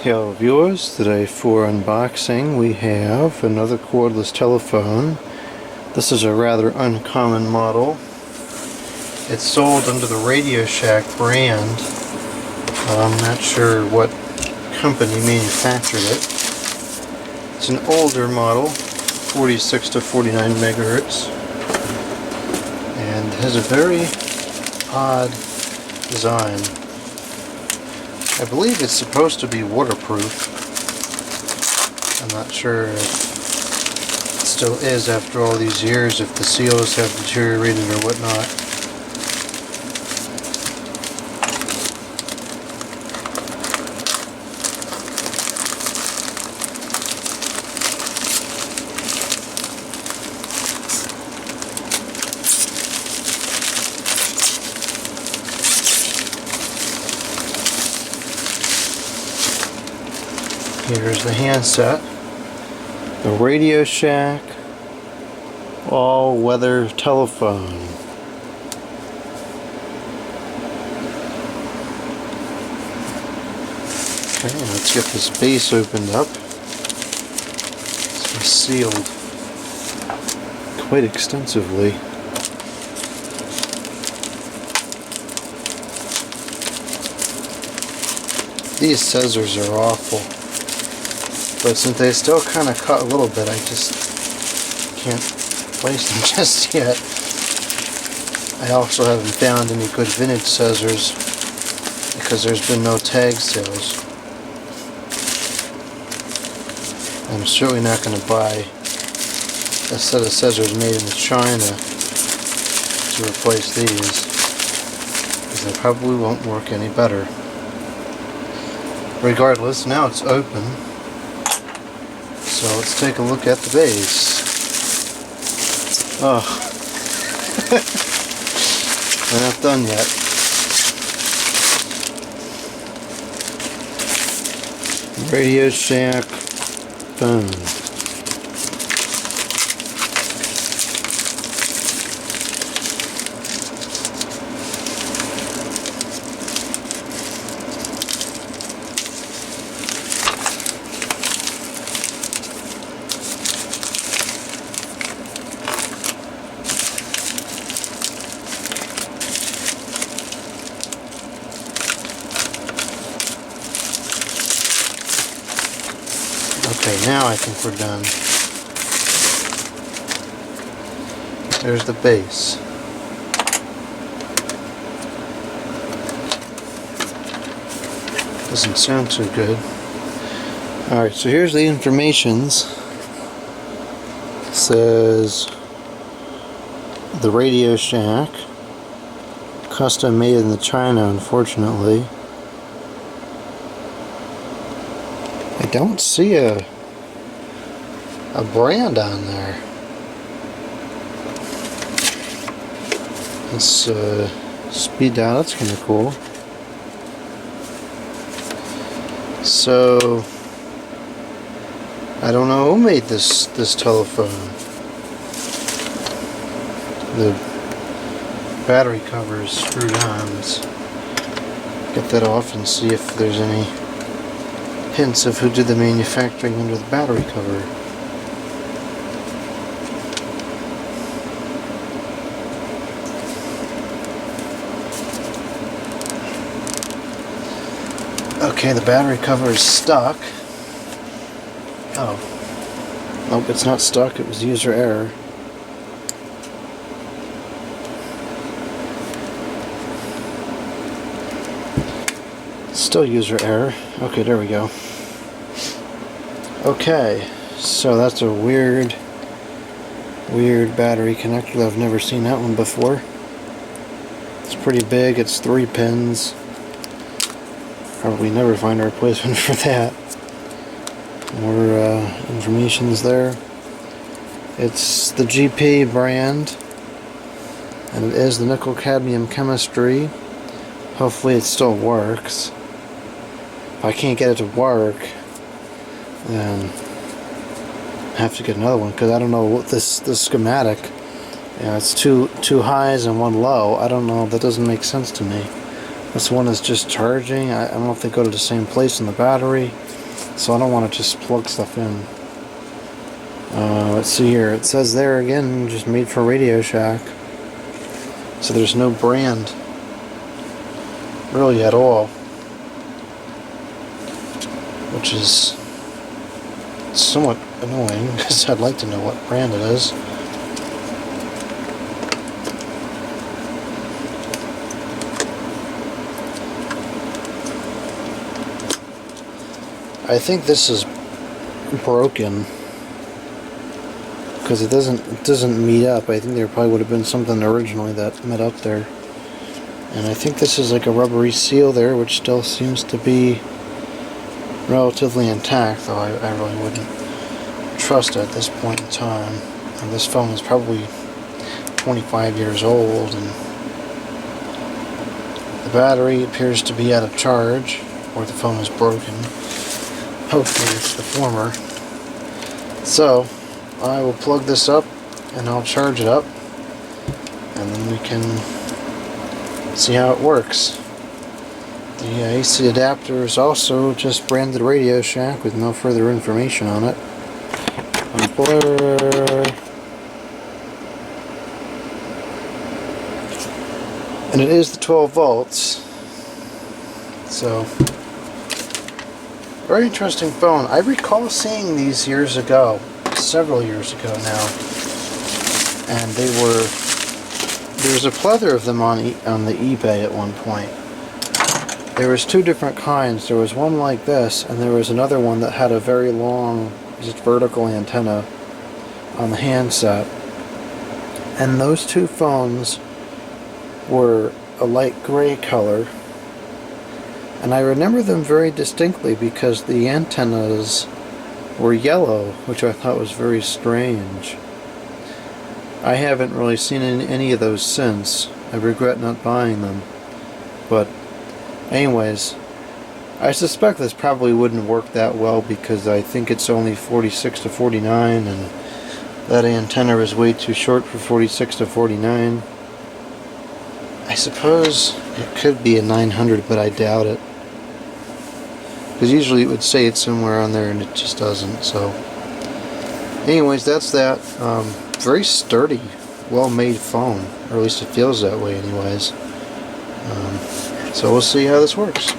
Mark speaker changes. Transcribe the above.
Speaker 1: Hello viewers, today for unboxing we have another cordless telephone. This is a rather uncommon model. It's sold under the RadioShack brand. I'm not sure what company manufactured it. It's an older model, 46 to 49 megahertz, and has a very odd design. I believe it's supposed to be waterproof. I'm not sure if it still is after all these years, if the seals have deteriorated or whatnot. Here's the handset, the RadioShack all-weather telephone. Okay, let's get this base opened up. It's been sealed quite extensively. These scissors are awful. But since they still kind of cut a little bit, I just can't place them just yet. I also haven't found any good vintage scissors because there's been no tag sales. I'm certainly not going to buy a set of scissors made in China to replace these, because they probably won't work any better. Regardless, now it's open. So let's take a look at the base. Oh, we're not done yet. RadioShack phone. Okay, now I think we're done. There's the base. Doesn't sound too good. Alright, so here's the informations. It says the RadioShack, custom made in China, unfortunately. I don't see a brand on there. Let's speed down. That's kind of cool. So I don't know who made this telephone. The battery cover is screwed on. Let's get that off and see if there's any hints of who did the manufacturing under the battery cover. Okay, the battery cover is stuck. Oh. Nope, it's not stuck. It was user error. Still user error. Okay, there we go. Okay, so that's a weird battery connector. I've never seen that one before. It's pretty big. It's 3 pins. Probably never find a replacement for that. More information's there. It's the GP brand, and it is the nickel cadmium chemistry. Hopefully it still works. If I can't get it to work, then I have to get another one, because I don't know what this schematic. Yeah, it's two highs and one low. I don't know. That doesn't make sense to me. This one is just charging. I don't know if they go to the same place in the battery, so I don't want to just plug stuff in. Let's see here. It says there again, just made for RadioShack. So there's no brand really at all, which is somewhat annoying because I'd like to know what brand it is. I think this is broken because it doesn't meet up. I think there probably would have been something originally that met up there, and I think this is like a rubbery seal there, which still seems to be relatively intact, though I really wouldn't trust it at this point in time. And this phone is probably 25 years old, and the battery appears to be out of charge, or the phone is broken. Hopefully it's the former. So I will plug this up and I'll charge it up, and then we can see how it works. The AC adapter is also just branded RadioShack with no further information on it. Blur. And it is the 12 volts. So, very interesting phone. I recall seeing these years ago, several years ago now, and there was a plethora of them on the eBay at one point. There was two different kinds. There was one like this, and there was another one that had a very long, just vertical antenna on the handset. And those two phones were a light gray color, and I remember them very distinctly because the antennas were yellow, which I thought was very strange. I haven't really seen any of those since. I regret not buying them. But anyways, I suspect this probably wouldn't work that well because I think it's only 46 to 49, and that antenna is way too short for 46 to 49. I suppose it could be a 900, but I doubt it. Because usually it would say it's somewhere on there and it just doesn't. So anyways, that's that. Very sturdy, well-made phone, or at least it feels that way anyways. So we'll see how this works.